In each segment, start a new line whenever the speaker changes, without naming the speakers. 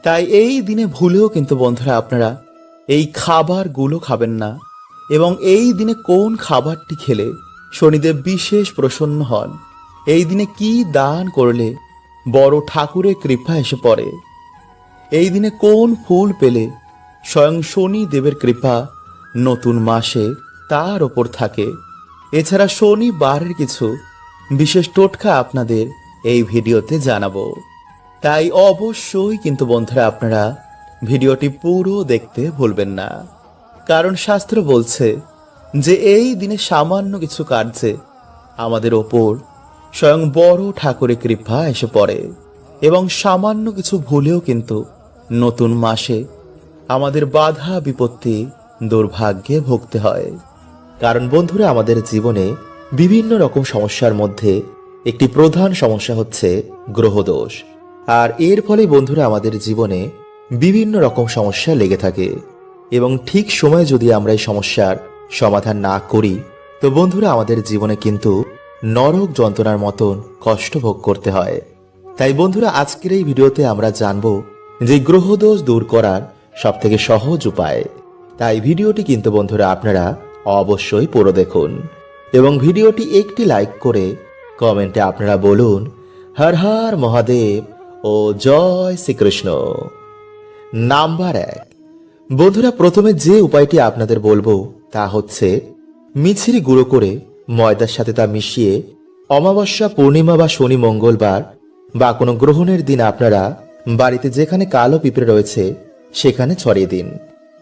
তাই এই দিনে ভুলেও কিন্তু বন্ধুরা আপনারা এই খাবারগুলো খাবেন না। এবং এই দিনে কোন খাবারটি খেলে শনিদেব বিশেষ প্রসন্ন হন, এই দিনে কি দান করলে বড় ঠাকুরের কৃপা এসে পড়ে, এই দিনে কোন ফুল পেলে স্বয়ং শনি দেবের কৃপা নতুন মাসে তার ওপর থাকে, এছাড়া শনিবারের কিছু বিশেষ টোটকা আপনাদের এই ভিডিওতে জানাবো। তাই অবশ্যই কিন্তু বন্ধুরা আপনারা ভিডিওটি পুরো দেখতে ভুলবেন না। কারণ শাস্ত্র বলছে যে এই দিনে সামান্য কিছু কার্যে আমাদের ওপর স্বয়ং বড় ঠাকুরের কৃপা এসে পড়ে এবং সামান্য কিছু ভুলেও কিন্তু নতুন মাসে আমাদের বাধা বিপত্তি দুর্ভাগ্যে ভুগতে হয়। কারণ বন্ধুরা আমাদের জীবনে বিভিন্ন রকম সমস্যার মধ্যে একটি প্রধান সমস্যা হচ্ছে গ্রহদোষ। আর এর ফলে বন্ধুরা আমাদের জীবনে বিভিন্ন রকম সমস্যা লেগে থাকে এবং ঠিক সময়ে যদি আমরা এই সমস্যার সমাধান না করি তো বন্ধুরা আমাদের জীবনে কিন্তু নরক যন্ত্রণার মতন কষ্ট ভোগ করতে হয়। তাই বন্ধুরা আজকের এই ভিডিওতে আমরা জানবো যে গ্রহদোষ দূর করার সবথেকে সহজ উপায়। তাই ভিডিওটি কিন্তু বন্ধুরা আপনারা অবশ্যই পুরো দেখুন এবং ভিডিওটি একটি লাইক করে কমেন্টে আপনারা বলুন হর হর মহাদেব ও জয় শ্রীকৃষ্ণ। নাম্বার 1, বন্ধুরা প্রথমে যে উপায়টি আপনাদের বলবো তা হচ্ছে মিছরি গুঁড়ো করে ময়দার সাথে তা মিশিয়ে অমাবস্যা, পূর্ণিমা বা শনি, মঙ্গলবার বা কোনো গ্রহণের দিন আপনারা বাড়িতে যেখানে কালো পিঁপড়ে রয়েছে সেখানে ছড়িয়ে দিন।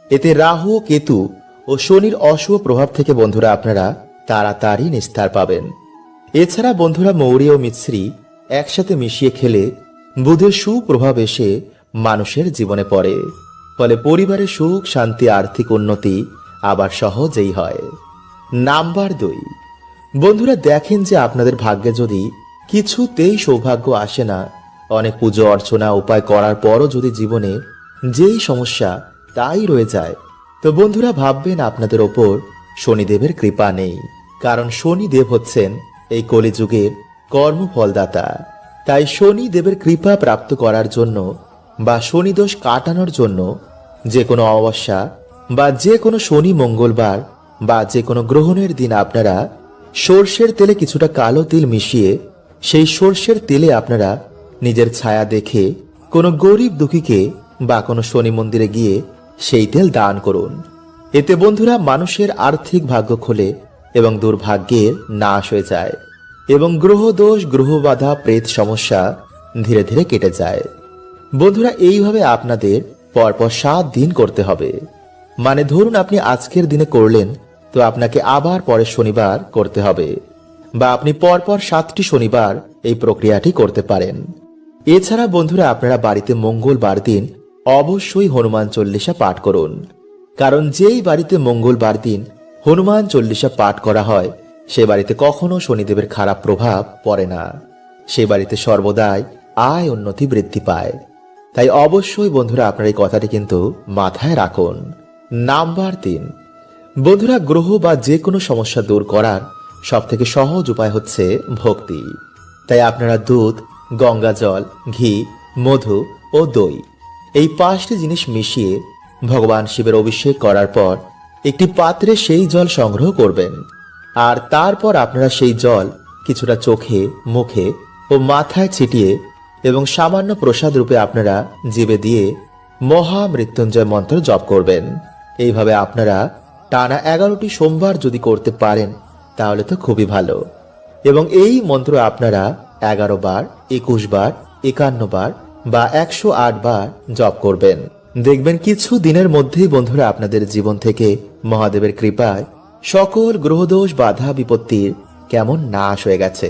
এতে রাহু, কেতু ও শনির অশুভ প্রভাব থেকে বন্ধুরা আপনারা তাড়াতাড়ি নিস্তার পাবেন। এছাড়া বন্ধুরা মৌরি ও মিছরি একসাথে মিশিয়ে খেলে বুধের সুপ্রভাব এসে মানুষের জীবনে পড়ে, ফলে পরিবারের সুখ, শান্তি, আর্থিক উন্নতি আবার সহজেই হয়। নাম্বার 2, বন্ধুরা দেখেন যে আপনাদের ভাগ্যে যদি কিছুতেই সৌভাগ্য আসে না, অনেক পুজো অর্চনা উপায় করার পরও যদি জীবনে যেই সমস্যা তাই রয়ে যায়, তো বন্ধুরা ভাববেন আপনাদের ওপর শনিদেবের কৃপা নেই। কারণ শনিদেব হচ্ছেন এই কলিযুগের কর্মফলদাতা। তাই শনিদেবের কৃপা প্রাপ্ত করার জন্য বা শনিদোষ কাটানোর জন্য যে কোনো অমাবস্যা বা যে কোনো শনি, মঙ্গলবার বা যে কোনো গ্রহণের দিন আপনারা সর্ষের তেলে কিছুটা কালো তিল মিশিয়ে সেই সর্ষের তেলে আপনারা নিজের ছায়া দেখে কোনো গরিব দুঃখীকে বা কোনো শনি মন্দিরে গিয়ে সেই তেল দান করুন। এতে বন্ধুরা মানুষের আর্থিক ভাগ্য খোলে এবং দুর্ভাগ্যের নাশ হয়ে যায় এবং গ্রহদোষ, গ্রহবাধা, প্রেত সমস্যা ধীরে ধীরে কেটে যায়। বন্ধুরা এইভাবে আপনাদের পরপর 7 দিন করতে হবে। মানে ধরুন আপনি আজকের দিনে করলেন তো আপনাকে আবার পরের শনিবার করতে হবে, বা আপনি পরপর 7টি শনিবার এই প্রক্রিয়াটি করতে পারেন। এছাড়া বন্ধুরা আপনারা বাড়িতে মঙ্গলবার দিন অবশ্যই হনুমান চল্লিশা পাঠ করুন। কারণ যেই বাড়িতে মঙ্গলবার দিন হনুমান চল্লিশা পাঠ করা হয় সে বাড়িতে কখনো শনিদেবের খারাপ প্রভাব পড়ে না, সে বাড়িতে সর্বদাই আয় উন্নতি বৃদ্ধি পায়। তাই অবশ্যই বন্ধুরা আপনার এই কথাটি কিন্তু মাথায় রাখুন। নাম্বার 3, বন্ধুরা গ্রহ বা যে কোনো সমস্যা দূর করার সবথেকে সহজ উপায় হচ্ছে ভক্তি। তাই আপনারা দুধ, গঙ্গা জল, ঘি, মধু ও দই এই 5টি জিনিস মিশিয়ে ভগবান শিবের অভিষেক করার পর একটি পাত্রে সেই জল সংগ্রহ করবেন। আর তারপর আপনারা সেই জল কিছুটা চোখে, মুখে ও মাথায় ছিটিয়ে এবং সামান্য প্রসাদ রূপে আপনারা জিভে দিয়ে মহামৃত্যুঞ্জয় মন্ত্র জপ করবেন। এইভাবে আপনারা টানা 11টি সোমবার যদি করতে পারেন তাহলে তো খুবই ভালো। এবং এই মন্ত্র আপনারা 11 বার, 21 বার, 51 বার বা 108 বার জপ করবেন। দেখবেন কিছু দিনের মধ্যেই বন্ধুরা আপনাদের জীবন থেকে মহাদেবের কৃপায় সকল গ্রহদোষ, বাধা বিপত্তির কেমন নাশ হয়ে গেছে।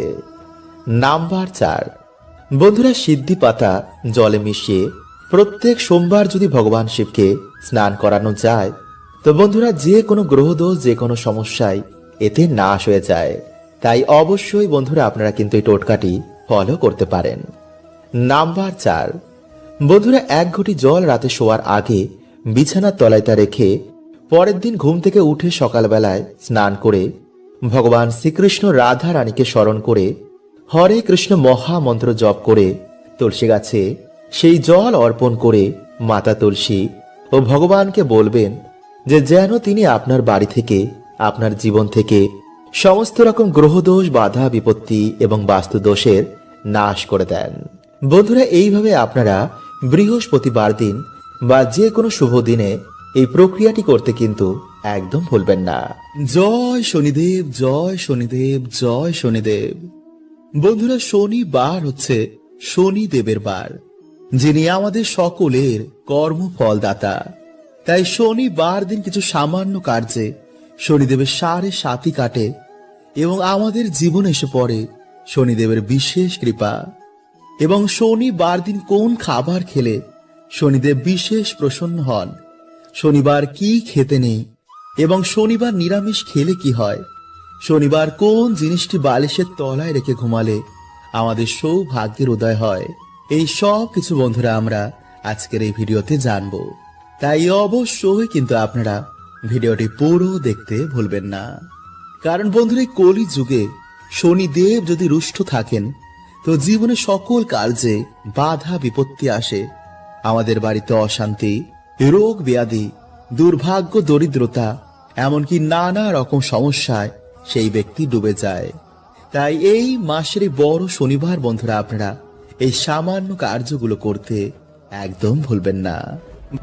নাম্বার 4, বন্ধুরা সিদ্ধি পাতা জলে মিশিয়ে প্রত্যেক সোমবার যদি ভগবান শিবকে স্নান করানো যায় তো বন্ধুরা যে কোনো গ্রহদোষ, যে কোনো সমস্যায় এতে নাশ হয়ে যায়। তাই অবশ্যই বন্ধুরা আপনারা কিন্তু এই টোটকাটি ফলো করতে পারেন। নাম্বার 4, বন্ধুরা 1 ঘটি জল রাতে শোয়ার আগে বিছানার তলায় তা রেখে পরের দিন ঘুম থেকে উঠে সকালবেলায় স্নান করে ভগবান শ্রীকৃষ্ণ, রাধা রানীকে স্মরণ করে হরে কৃষ্ণ মহামন্ত্র জপ করে তুলসী গাছে সেই জল অর্পণ করে মাতা তুলসী ও ভগবানকে বলবেন যে যেন তিনি আপনার বাড়ি থেকে, আপনার জীবন থেকে সমস্ত রকম গ্রহদোষ, বাধা, বিপত্তি এবং বাস্তু দোষের নাশ করে দেন। বন্ধুরা, এইভাবে আপনারা বৃহস্পতিবার দিন বা যে কোনো শুভ দিনে এই প্রক্রিয়াটি করতে কিন্তু একদম ভুলবেন না। জয় শনিদেব, জয় শনিদেব, জয় শনিদেব। বন্ধুরা, শনিবার হচ্ছে শনিদেবের বার, যিনি আমাদের সকলের কর্মফলদাতা। তাই শনিবার দিন কিছু সামান্য কার্যে শনিদেবের 7.5 কাটে এবং আমাদের জীবনে এসে পড়ে শনিদেবের বিশেষ কৃপা। এবং শনিবার দিন কোন খাবার খেলে শনিদেব বিশেষ প্রসন্ন হন, শনিবার কি খেতে নেই এবং শনিবার নিরামিষ খেলে কি হয়, শনিবার কোন জিনিসটি বালিশের তলায় রেখে ঘুমালে আমাদের সৌভাগ্যের উদয় হয়, এই সব কিছু বন্ধুরা আমরা আজকের এই ভিডিওতে জানবো। তাই অবশ্যই কিন্তু আপনারা ভিডিওটি পুরো দেখতে ভুলবেন না। কারণ বন্ধুরা, এই কলি যুগে শনিদেব যদি রুষ্ট থাকেন তো জীবনে সকল কার্যে বাধা বিপত্তি আসে। আমাদের বাড়িতে অশান্তি, রোগ ব্যাধি, দুর্ভাগ্য, দরিদ্রতা, এমনকি নানা রকম সমস্যায় সেই ব্যক্তি ডুবে যায়। তাই এই মাসের বড় শনিবার বন্ধুরা আপনারা এই সামান্য কার্যগুলো করতে একদম ভুলবেন না।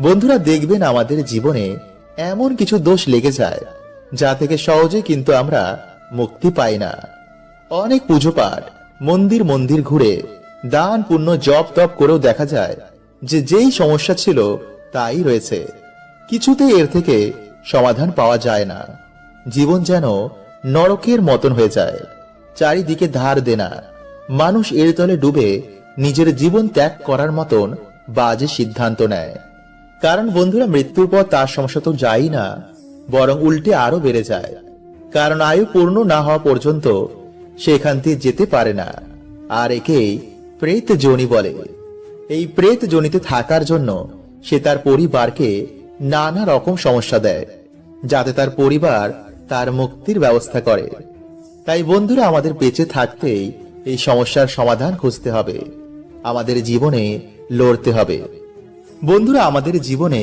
বন্ধুরা, দেখবেন আমাদের জীবনে এমন কিছু দোষ লেগে যায় যা থেকে সহজে কিন্তু আমরা মুক্তি পাই না। অনেক পুজো পাঠ, মন্দির মন্দির ঘুরে, দান পুণ্য, জপ তপ করেও দেখা যায় যে যেই সমস্যা ছিল তাই রয়েছে, কিছুতেই এর থেকে সমাধান পাওয়া যায় না। জীবন যেন নরকের মতন হয়ে যায়, চারিদিকে ধার দেনা, মানুষ এর তলে ডুবে নিজের জীবন ত্যাগ করার মতন বাজে সিদ্ধান্ত নেয়। কারণ বন্ধুরা, মৃত্যুর পর তার সমস্যা তো যায় না, বরং উল্টে আরো বেড়ে যায়। কারণ আয়ু পূর্ণ না হওয়া পর্যন্ত সেখান থেকে যেতে পারে না। আর একেই প্রেত যোনি বলে। এই প্রেত যোনিতে থাকার জন্য সে তার পরিবারকে নানা রকম সমস্যা দেয়, যাতে তার পরিবার তার মুক্তির ব্যবস্থা করে। তাই বন্ধুরা, আমাদের বেঁচে থাকতেই এই সমস্যার সমাধান খুঁজতে হবে, আমাদের জীবনে লড়তে হবে। বন্ধুরা, আমাদের জীবনে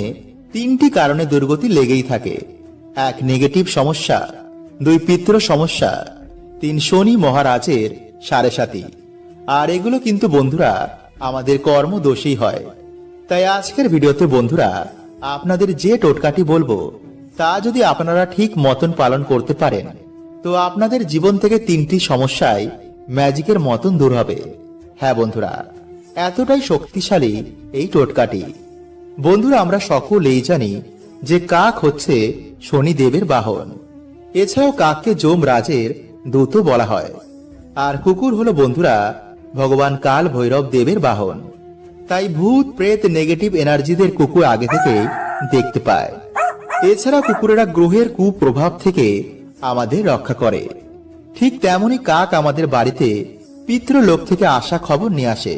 3টি কারণে দুর্গতি লেগেই থাকে। 1, নেগেটিভ সমস্যা, 2, পিতৃ সমস্যা, 3, শনি মহারাজের 7.5। আর এগুলো কিন্তু বন্ধুরা আমাদের কর্মদোষেই হয়। তাই আজকের ভিডিওতে বন্ধুরা আপনাদের যে টোটকাটি বলবো তা যদি আপনারা ঠিক মতন পালন করতে পারেন তো আপনাদের জীবন থেকে 3টি সমস্যায় ম্যাজিকের মতন দূর হবে। হ্যাঁ বন্ধুরা, এতটাই শক্তিশালী এই টোটকাটি। বন্ধুরা, আমরা সকলেই জানি যে কাক হচ্ছে শনিদেবের বাহন। এছাড়াও কাককে যমরাজের দূত বলা হয়। আর কুকুর হলো বন্ধুরা ভগবান কাল ভৈরব দেবের বাহন। তাই ভূত, প্রেত, নেগেটিভ এনার্জিদের কুকুর আগে থেকে দেখতে পায়। এছাড়া কুকুরেরা গ্রহের কুপ্রভাব থেকে আমাদের রক্ষা করে। ঠিক তেমনি কাক আমাদের বাড়িতে পিতৃলোক থেকে আসা খবর নিয়ে আসে।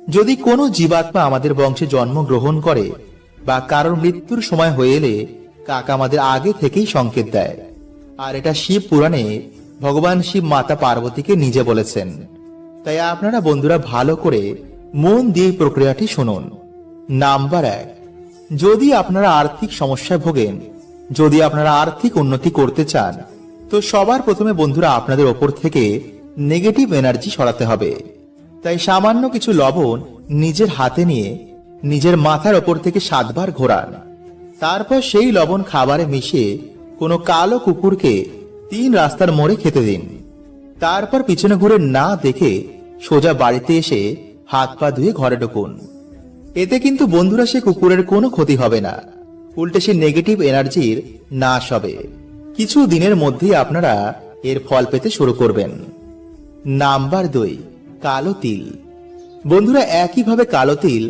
যদি কোনো জীবাত্মা আমাদের বংশে জন্মগ্রহণ করে বা কারোর মৃত্যুর সময় হয়ে এলে কাক আমাদের আগে থেকেই সংকেত দেয়। আর এটা শিব পুরাণে ভগবান শিব মাতা পার্বতীকে নিজে বলেছেন। তাই আপনারা বন্ধুরা ভালো করে মন দিয়ে প্রক্রিয়াটি শুনুন। নাম্বার 1, যদি আপনারা আর্থিক সমস্যায় ভোগেন, যদি আপনারা আর্থিক উন্নতি করতে চান তো সবার প্রথমে বন্ধুরা আপনাদের ওপর থেকে নেগেটিভ এনার্জি সরাতে হবে। তাই সামান্য কিছু লবণ নিজের হাতে নিয়ে নিজের মাথার ওপর থেকে 7 বার ঘোরান। তারপর সেই লবণ খাবারে মিশিয়ে কোনো কালো কুকুরকে 3 রাস্তার মোড়ে খেতে দিন। তারপর পিছনে ঘুরে না দেখে সোজা বাড়িতে এসে হাত পা ধুয়ে ঘরে ঢুকুন। এতে কিন্তু বন্ধুরা সে কুকুরের কোনো ক্ষতি হবে না, উল্টে সে নেগেটিভ এনার্জির নাশ হবে। কিছু দিনের মধ্যেই আপনারা এর ফল পেতে শুরু করবেন। নাম্বার 2, কালো তিল। বন্ধুরা একইভাবে কালো তিল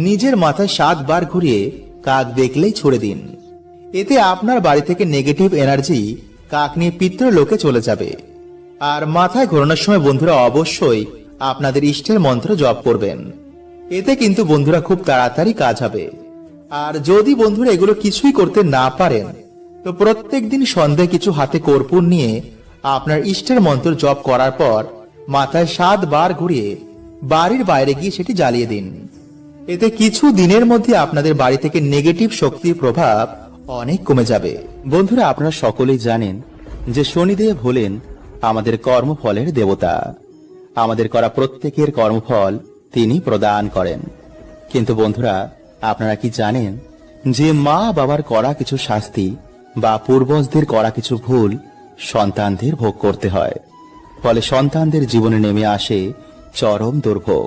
নিজের মাথায় 7 বার ঘুরিয়ে কাক দেখলেই ছুড়ে দিন। এতে আপনার বাড়ি থেকে নেগেটিভ এনার্জি কাক নিয়ে পিতৃলোকে চলে যাবে। আর মাথায় ঘোরানোর সময় বন্ধুরা অবশ্যই আপনাদের ইষ্টের মন্ত্র জপ করবেন। এতে কিন্তু বন্ধুরা খুব তাড়াতাড়ি কাজ হবে। আর যদি বন্ধুরা এগুলো কিছুই করতে না পারেন তো প্রত্যেকদিন সন্ধ্যায় কিছু হাতে কর্পূর নিয়ে আপনার ইষ্টের মন্ত্র জপ করার পর মাথায় 7 বার ঘুরিয়ে বাড়ির বাইরে গিয়ে সেটি জ্বালিয়ে দিন। এতে কিছু দিনের মধ্যে আপনাদের বাড়ি থেকে নেগেটিভ শক্তির প্রভাব অনেক কমে যাবে। বন্ধুরা, আপনারা সকলেই জানেন যে শনিদেব হলেন আমাদের কর্মফলের দেবতা। আমাদের করা প্রত্যেকের কর্মফল তিনি প্রদান করেন। কিন্তু বন্ধুরা, আপনারা কি জানেন যে মা বাবার করা কিছু শাস্তি বা পূর্বজদের করা কিছু ভুল সন্তানদের ভোগ করতে হয়, ফলে সন্তানদের জীবনে নেমে আসে চরম দুর্ভোগ।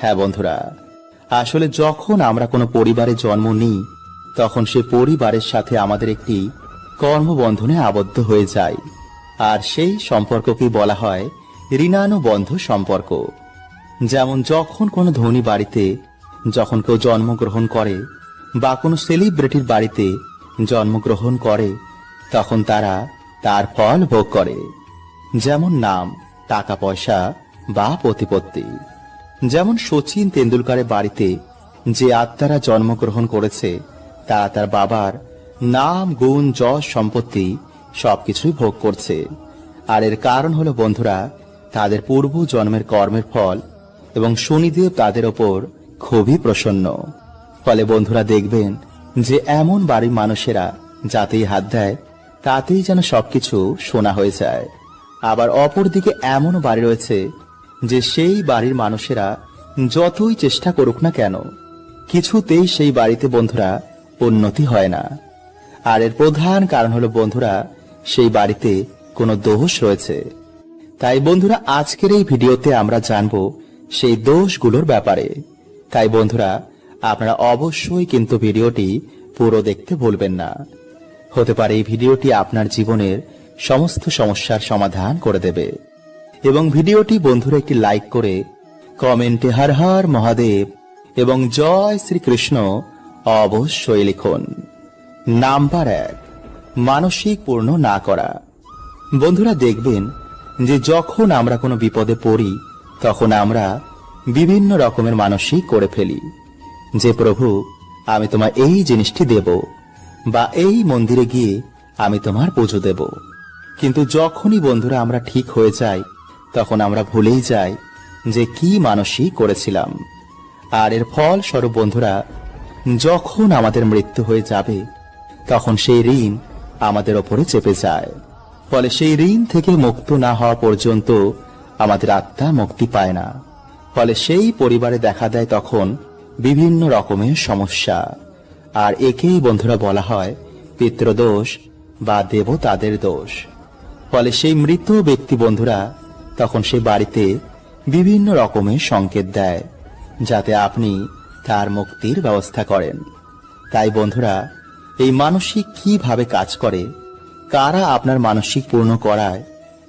হ্যাঁ বন্ধুরা, আসলে যখন আমরা কোনো পরিবারে জন্ম নিই তখন সে পরিবারের সাথে আমাদের একটি কর্মবন্ধনে আবদ্ধ হয়ে যায়, আর সেই সম্পর্ককেই বলা হয় ঋণানুবন্ধ সম্পর্ক। যেমন যখন কোনো ধনী বাড়িতে যখন কেউ জন্মগ্রহণ করে বা কোনো সেলিব্রিটির বাড়িতে জন্মগ্রহণ করে, তখন তারা তার ফল ভোগ করে, যেমন নাম, টাকা পয়সা বা প্রতিপত্তি। যেমন সচিন তেন্ডুলকারের বাড়িতে যে আত্মারা জন্মগ্রহণ করেছে তারা তার বাবার নাম, গুণ, যশ, সম্পত্তি সবকিছুই ভোগ করছে। আর এর কারণ হলো বন্ধুরা তাদের পূর্ব জন্মের কর্মের ফল, এবং শনিদেব তাদের ওপর খুবই প্রসন্ন। ফলে বন্ধুরা দেখবেন যে এমন বাড়ির মানুষেরা যাতেই হাত দেয় তাতেই যেন সবকিছু সোনা হয়ে যায়। আবার অপরদিকে এমন বাড়ি রয়েছে যে সেই বাড়ির মানুষেরা যতই চেষ্টা করুক না কেন কিছুতেই সেই বাড়িতে বন্ধুরা উন্নতি হয় না। আর এর প্রধান কারণ হলো বন্ধুরা সেই বাড়িতে কোনো দোষ রয়েছে। তাই বন্ধুরা আজকের এই ভিডিওতে আমরা জানবো সেই দোষগুলোর ব্যাপারে। তাই বন্ধুরা আপনারা অবশ্যই কিন্তু ভিডিওটি পুরো দেখতে ভুলবেন না। হতে পারে এই ভিডিওটি আপনার জীবনের সমস্ত সমস্যার সমাধান করে দেবে। এবং ভিডিওটি বন্ধুরা একটি লাইক করে কমেন্টে হর হর মহাদেব এবং জয় শ্রীকৃষ্ণ অবশ্যই লিখুন। নাম্বার 1, মানসিক পূর্ণ না করা। বন্ধুরা দেখবেন যে যখন আমরা কোনো বিপদে পড়ি তখন আমরা বিভিন্ন রকমের মানসিক করে ফেলি যে প্রভু আমি তোমার এই জিনিসটি দেব, বা এই মন্দিরে গিয়ে আমি তোমার পুজো দেব। কিন্তু যখনই বন্ধুরা আমরা ঠিক হয়ে যাই তখন আমরা ভুলেই যাই যে কি মানসিক করেছিলাম। আর এর ফল স্বরূপ বন্ধুরা যখন আমাদের মৃত্যু হয়ে যাবে তখন সেই ঋণ আমাদের ওপরে চেপে যায়। ফলে সেই ঋণ থেকে মুক্ত না হওয়া পর্যন্ত আমাদের আত্মা মুক্তি পায় না। ফলে সেই পরিবারে দেখা দেয় তখন বিভিন্ন রকমের সমস্যা। আর একেই বন্ধুরা বলা হয় পিতৃদোষ বা দেবতাদের দোষ। ফলে সেই মৃত ব্যক্তি বন্ধুরা তখন সেই বাড়িতে বিভিন্ন রকমের সংকেত দেয় যাতে আপনি তার মুক্তির ব্যবস্থা করেন। তাই বন্ধুরা এই মানসিক কিভাবে কাজ করে, কারা আপনার মানসিক পূর্ণ করায়,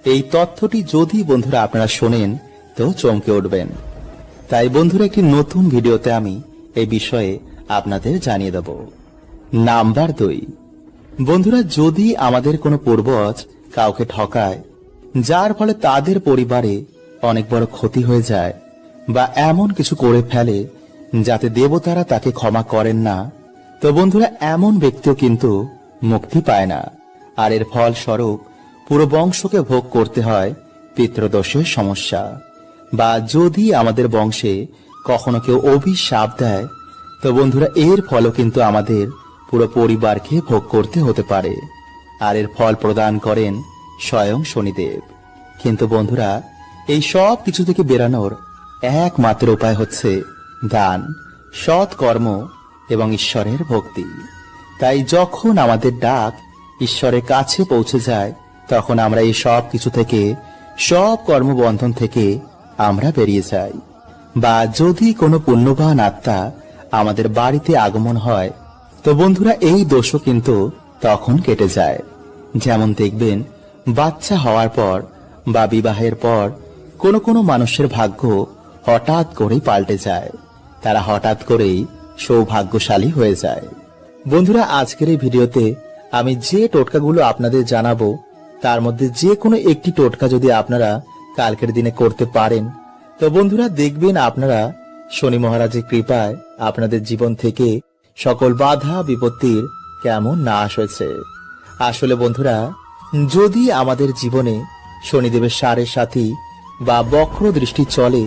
এই তথ্যটি যদি বন্ধুরা আপনারা শোনেন তো চমকে উঠবেন। তাই বন্ধুরা একটি নতুন ভিডিওতে আমি এই বিষয়ে আপনাদের জানিয়ে দেব। নাম্বার 2, বন্ধুরা যদি আমাদের কোনো পূর্বজ কাউকে ঠকায় যার ফলে তাদের পরিবারে অনেক বড় ক্ষতি হয়ে যায়, বা এমন কিছু করে ফেলে যাতে দেবতারা তাকে ক্ষমা করেন না, তো বন্ধুরা এমন ব্যক্তিও কিন্তু মুক্তি পায় না। আর এর ফল স্বরূপ পুরো বংশকে ভোগ করতে হয় পিতৃদোষের সমস্যা। বা যদি আমাদের বংশে কখনো কেউ অভিশাপ দেয় তো বন্ধুরা এর ফলও কিন্তু আমাদের পুরো পরিবারকে ভোগ করতে হতে পারে। আর এর ফল প্রদান করেন স্বয়ং শনিদেব। কিন্তু বন্ধুরা এই সব কিছু থেকে বেরানোর একমাত্র উপায় হচ্ছে দান, সৎ কর্ম এবং ঈশ্বরের ভক্তি। তাই যখন আমাদের ডাক ঈশ্বরের কাছে পৌঁছে যায় তখন আমরা এই সব কিছু থেকে, সব কর্মবন্ধন থেকে আমরা বেরিয়ে যাই। বা যদি কোনো পুণ্যবান আত্মা আমাদের বাড়িতে আগমন হয় তো বন্ধুরা এই দোষও কিন্তু তখন কেটে যায়। যেমন দেখবেন বাচ্চা হওয়ার পর বা বিবাহের পর কোনো কোনো মানুষের ভাগ্য হঠাৎ করেই পাল্টে যায়, তারা হঠাৎ করেই সৌভাগ্যশালী হয়ে যায়। বন্ধুরা আজকের এই ভিডিওতে আমি যে টোটকাগুলো আপনাদের জানাবো তার মধ্যে যে কোনো একটি টোটকা যদি আপনারা কালকের দিনে করতে পারেন তো বন্ধুরা দেখবেন আপনারা শনি মহারাজের কৃপায় আপনাদের জীবন থেকে সকল বাধা বিপত্তির কেমন নাশ হয়েছে। আসলে বন্ধুরা যদি আমাদের জীবনে শনিদেবের সাড়ে সাথী বা বক্র দৃষ্টি চলে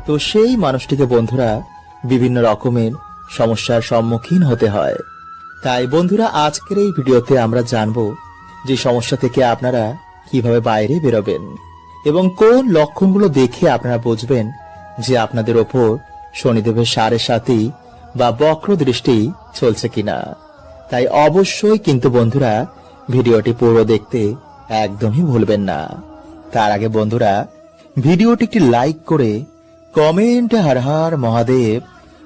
তো সেই মানুষটিকে বন্ধুরা বিভিন্ন রকমের সমস্যার সম্মুখীন হতে হয়। তাই বন্ধুরা, আজকের এই ভিডিওতে আমরা জানবো যে সমস্যা থেকে আপনারা কিভাবে বাইরে বেরোবেন এবং কোন লক্ষণগুলো দেখে আপনারা বুঝবেন যে আপনাদের ওপর শনিদেবের সাড়ে সাতি বা বক্র দৃষ্টি চলছে কিনা। তাই অবশ্যই কিন্তু বন্ধুরা ভিডিওটি পুরো দেখতে একদমই ভুলবেন না। তার আগে বন্ধুরা, ভিডিওটি একটি লাইক করে কমেন্টে হর হর মহাদেব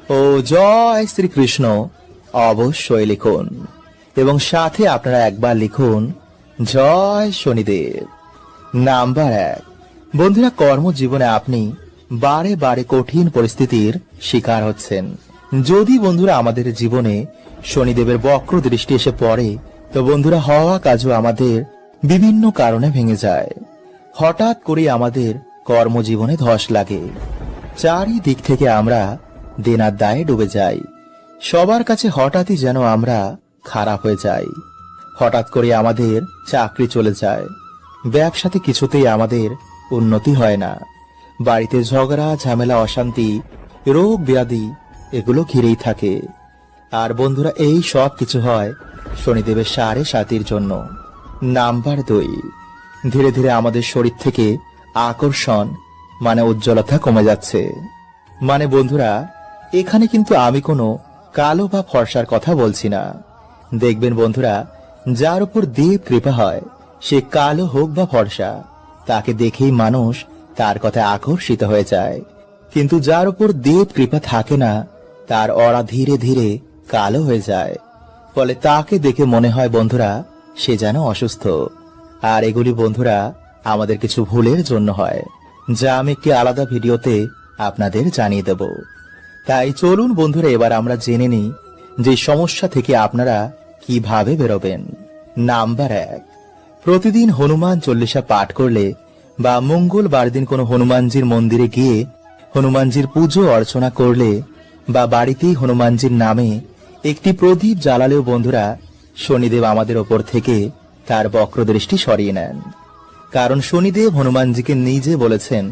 ও জয় শ্রীকৃষ্ণ অবশ্যই লিখুন এবং সাথে আপনারা একবার লিখুন জয় শনিদেব। নাম্বার 1, বন্ধুরা, কর্মজীবনে আপনি বারে বারে কঠিন পরিস্থিতির শিকার হচ্ছেন। যদি বন্ধুরা আমাদের জীবনে শনিদেবের বক্র দৃষ্টি এসে পড়ে, তো বন্ধুরা হওয়া কাজও আমাদের বিভিন্ন কারণে ভেঙে যায়। হঠাৎ করে আমাদের কর্মজীবনে ধস লাগে, চারিদিক থেকে আমরা দেনার দায়ে ডুবে যাই, সবার কাছে হঠাৎই যেন আমরা খারাপ হয়ে যাই। হঠাৎ করে আমাদের চাকরি চলে যায়, ব্যবসাতে কিছুতেই আমাদের উন্নতি হয় না, বাড়িতে ঝগড়া ঝামেলা অশান্তি রোগ ব্যাধি এগুলো ঘিরেই থাকে। আর বন্ধুরা এই সব কিছু হয় শনিদেবের সাড়ে সাতির জন্য। নাম্বার 2, ধীরে ধীরে আমাদের শরীর থেকে আকর্ষণ মানে উজ্জ্বলতা কমে যাচ্ছে। মানে বন্ধুরা, এখানে কিন্তু আমি কোনো কালো বা ফর্সার কথা বলছি না। দেখবেন বন্ধুরা, যার উপর দেব কৃপা হয়, সে কালো হোক বা ফর্সা, তাকে দেখেই মানুষ তার কথায় আকর্ষিত হয়ে যায়। কিন্তু যার উপর দেব কৃপা থাকে না, তার অরা ধীরে ধীরে কালো হয়ে যায়, ফলে তাকে দেখে মনে হয় বন্ধুরা সে যেন অসুস্থ। আর এগুলি বন্ধুরা আমাদের কিছু ভুলের জন্য হয়, যা আমি একটি আলাদা ভিডিওতে আপনাদের জানিয়ে দেব। তাই চলুন বন্ধুরা, এবার আমরা জেনে নিই যে সমস্যা থেকে আপনারা কিভাবে বেরোবেন। নাম্বার 1, প্রতিদিন হনুমান চল্লিশা পাঠ করলে বা মঙ্গলবার দিন কোনো হনুমানজির মন্দিরে গিয়ে হনুমানজির পুজো অর্চনা করলে বা বাড়িতেই হনুমানজির নামে একটি প্রদীপ জ্বালালেও বন্ধুরা শনিদেব আমাদের ওপর থেকে তার বক্র দৃষ্টি সরিয়ে নেন। কারণ শনিদেব হনুমানজিকে নিজে বলেছেন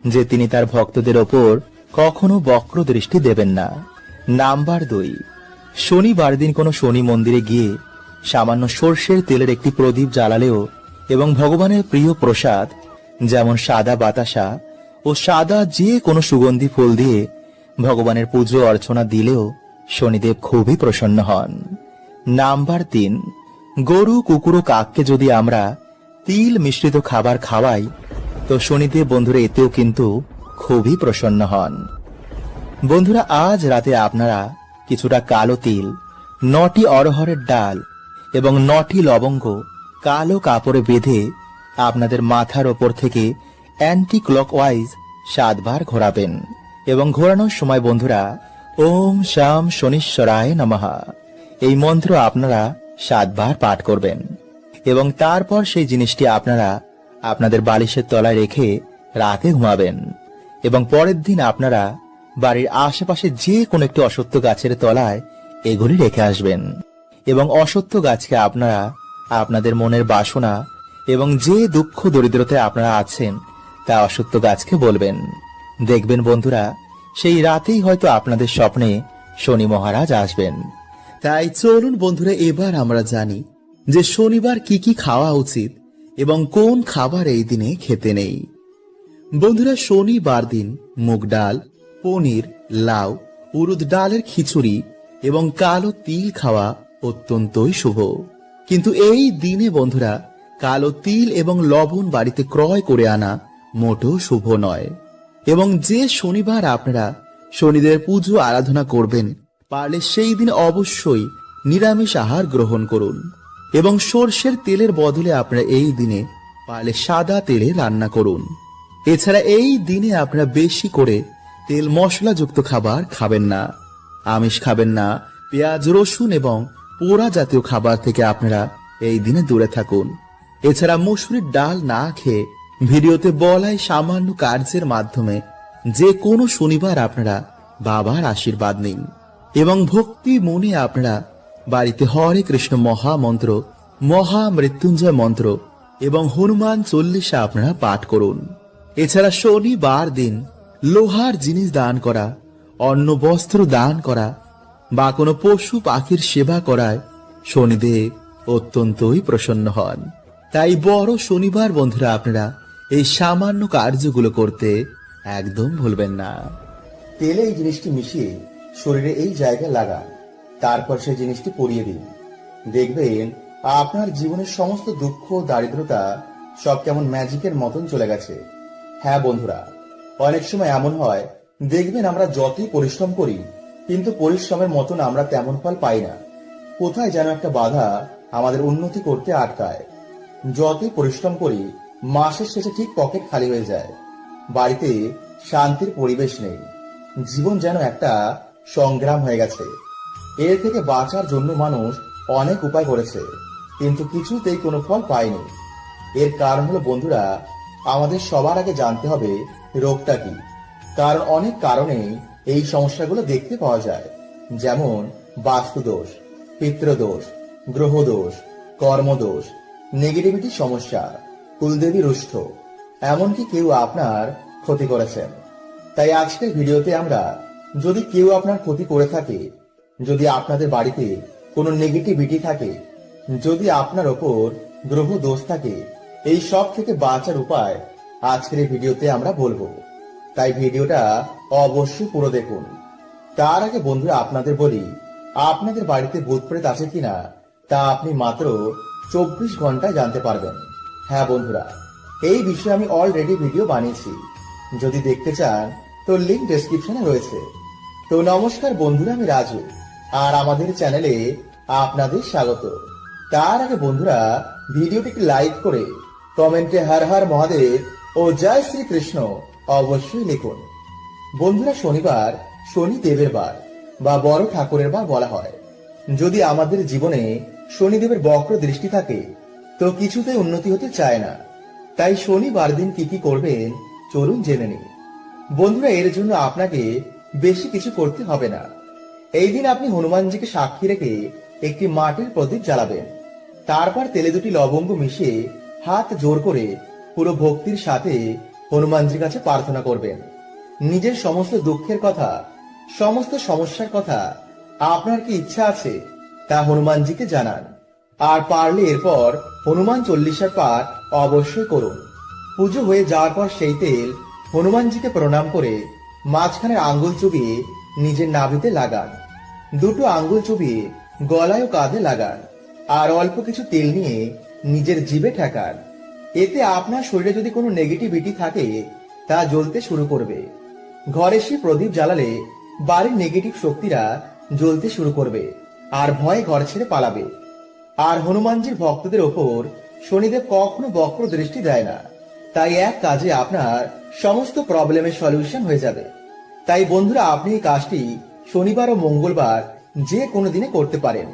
যে তিনি তার ভক্তদের ওপর কখনো বক্র দৃষ্টি দেবেন না। নাম্বার 2, শনিবার দিন কোনো শনি মন্দিরে গিয়ে সামান্য সর্ষের তেলের একটি প্রদীপ জ্বালালেও এবং ভগবানের প্রিয় প্রসাদ যেমন সাদা বাতাসা ও সাদা যে কোনো সুগন্ধি ফুল দিয়ে ভগবানের পুজো অর্চনা দিলেও শনিদেব খুবই প্রসন্ন হন। নাম্বার 3, গরু কুকুর ও কাককে যদি আমরা তিল মিশ্রিত খাবার খাওয়াই, তো শনিদেব বন্ধুরা এতেও কিন্তু খুবই প্রসন্ন হন। বন্ধুরা আজ রাতে আপনারা কিছুটা কালো তিল, 9টি অরহরের ডাল এবং 9টি লবঙ্গ কালো কাপড়ে বেঁধে আপনাদের মাথার ওপর থেকে অ্যান্টি ক্লকওয়াইজ 7 বার ঘোরাবেন এবং ঘোরানোর সময় বন্ধুরা ওম শাম শনিশ্বরায় নমঃ এই মন্ত্র আপনারা 7 বার পাঠ করবেন এবং তারপর সেই জিনিসটি আপনারা আপনাদের বালিশের তলায় রেখে রাতে ঘুমাবেন এবং পরের দিন আপনারা বাড়ির আশেপাশে যে কোনো একটি অশ্বত্থ গাছের তলায় এগুলি রেখে আসবেন এবং অশ্বত্থ গাছকে আপনারা আপনাদের মনের বাসনা এবং যে দুঃখ দরিদ্রতায় আপনারা আছেন তা অশ্বত্থ গাছকে বলবেন। দেখবেন বন্ধুরা সেই রাতেই হয়তো আপনাদের স্বপ্নে শনি মহারাজ আসবেন। তাই চলুন বন্ধুরা, এবার আমরা জানি যে শনিবার কি কি খাওয়া উচিত এবং কোন খাবার এই দিনে খেতে নেই। বন্ধুরা, শনিবার দিন মুগ ডাল, পনির, লাউ, উড়দ ডালের খিচুড়ি এবং কালো তিল খাওয়া অত্যন্তই শুভ। কিন্তু এই দিনে বন্ধুরা কালো তিল এবং লবণ বাড়িতে ক্রয় করে আনা মোটেও শুভ নয়। এবং যে শনিবার আপনারা শনিদের পুজো আরাধনা করবেন, পারলে সেই দিন অবশ্যই নিরামিষ আহার গ্রহণ করুন এবং সর্ষের তেলের বদলে আপনারা এই দিনে পারলে সাদা তেলে রান্না করুন। এছাড়া এই দিনে আপনারা বেশি করে তেল মশলাযুক্ত খাবার খাবেন না, আমিষ খাবেন না, পেঁয়াজ রসুন এবং পোড়া জাতীয় খাবার থেকে আপনারা এই দিনে দূরে থাকুন। এছাড়া মসুরির ডাল না খেয়ে ভিডিওতে বলাই সামান্য কার্যের মাধ্যমে যে কোনো শনিবার আপনারা বাবার আশীর্বাদ নিন এবং ভক্তি মনে আপনারা বাড়িতে হরে কৃষ্ণ মহামন্ত্র, মহা মৃত্যুঞ্জয় মন্ত্র এবং হনুমান চল্লিশা আপনারা পাঠ করুন। এছাড়া শনিবার দিন লোহার জিনিস দান করা অন্ন বস্ত্র দান করা বা কোনো পশু পাখির সেবা করায় শনিদেব অত্যন্তই প্রসন্ন হন। তাই বড় শনিবার বন্ধুরা আপনারা এই সামান্য কার্যগুলো করতে একদম ভুলবেন না। তেলে এই জিনিসটি মিশিয়ে শরীরে এই জায়গায় লাগান, তারপর সেই জিনিসটি পরিয়ে দিন। দেখবেন আপনার জীবনের সমস্ত দুঃখ দারিদ্রতা সব কেমন ম্যাজিকের মতন চলে গেছে। হ্যাঁ বন্ধুরা, অনেক সময় এমন হয়, দেখবেন আমরা যতই পরিশ্রম করি কিন্তু পরিশ্রমের মতন আমরা তেমন ফল পাই না। কোথায় যেন একটা বাধা আমাদের উন্নতি করতে আটকায়। যতই পরিশ্রম করি মাসের শেষে ঠিক পকেট খালি হয়ে যায়, বাড়িতে শান্তির পরিবেশ নেই, জীবন যেন একটা সংগ্রাম হয়ে গেছে। এর থেকে বাঁচার জন্য মানুষ অনেক উপায় করেছে কিন্তু কিছুতেই কোনো ফল পায়নি। এর কারণ হলো বন্ধুরা, আমাদের সবার আগে জানতে হবে রোগটা কি। কারণ অনেক কারণেই এই সমস্যাগুলো দেখতে পাওয়া যায়, যেমন বাস্তুদোষ, পিতৃদোষ, গ্রহদোষ, কর্মদোষ, নেগেটিভিটি সমস্যা, কুলদেবী রুষ্ট, এমনকি কেউ আপনার ক্ষতি করেছেন। তাই আজকের ভিডিওতে আমরা, যদি কেউ আপনার ক্ষতি করে থাকে, যদি আপনাদের বাড়িতে কোনো নেগেটিভিটি থাকে, যদি আপনার ওপর গ্রহ দোষ থাকে, এই সব থেকে বাঁচার উপায় আজকের এই ভিডিওতে আমরা বলবো। তাই ভিডিওটা অবশ্যই পুরো দেখুন। তার আগে বন্ধুরা আপনাদের বলি, আপনাদের বাড়িতে ভূত প্রেত আছে কিনা তা আপনি মাত্র 24 ঘন্টায় জানতে পারবেন। হ্যাঁ বন্ধুরা, এই বিষয়ে আমি অলরেডি ভিডিও বানিয়েছি, যদি দেখতে চান তো লিংক ডেসক্রিপশনে রয়েছে। তো নমস্কার বন্ধুরা, আমি রাজু, আর আমাদের চ্যানেলে আপনাদের স্বাগত। তার আগে বন্ধুরা ভিডিওটিকে লাইক করে কমেন্টে হর হর মহাদেব ও জয় শ্রীকৃষ্ণ অবশ্যই লিখুন। বন্ধুরা, শনিবার শনিদেবের বার বা বড় ঠাকুরের বার বলা হয়। যদি আমাদের জীবনে শনিদেবের বক্র দৃষ্টি থাকে তো কিছুতে উন্নতি হতে চায় না। তাই শনিবার দিন কি কি করবেন চলুন জেনে নিই। বন্ধুরা, এর জন্য আপনাকে বেশি কিছু করতে হবে না। এই দিন আপনি হনুমানজিকে সাক্ষী রেখে একটি মাটির প্রদীপ জ্বালাবেন। তারপর তেলে 2টি লবঙ্গ মিশিয়ে হাত জোর করে পুরো ভক্তির সাথে হনুমানজির কাছে প্রার্থনা করবেন। নিজের সমস্ত দুঃখের কথা, সমস্ত সমস্যার কথা, আপনার কি ইচ্ছা আছে তা হনুমানজিকে জানান। আর পারলে এরপর হনুমান চল্লিশার পাঠ অবশ্যই করুন। পুজো হয়ে যাওয়ার পর সেই তেল হনুমানজিকে প্রণাম করে মাঝখানের আঙ্গুল চুবিয়ে নিজের নাভিতে লাগান। 2টো আঙ্গুল চুবিয়ে গলায় ও কাঁধে লাগান। আর অল্প কিছু তেল নিয়ে নিজের জিভে ঠেকান। এতে আপনার শরীরে যদি কোনো নেগেটিভিটি থাকে তা জ্বলতে শুরু করবে। ঘরে সে প্রদীপ জ্বালালে বাড়ির নেগেটিভ শক্তিরা জ্বলতে শুরু করবে আর ভয়ে ঘর ছেড়ে পালাবে। আর হনুমানজির ভক্তদের ওপর শনিদেব কখনো বক্র দৃষ্টি দেয় না, তাই এক কাজে আপনার সমস্ত প্রবলেমের সলিউশন হয়ে যাবে। তাই বন্ধুরা, আপনি এই কাজটি শনিবার ও মঙ্গলবার যে কোনো দিনে করতে পারেন।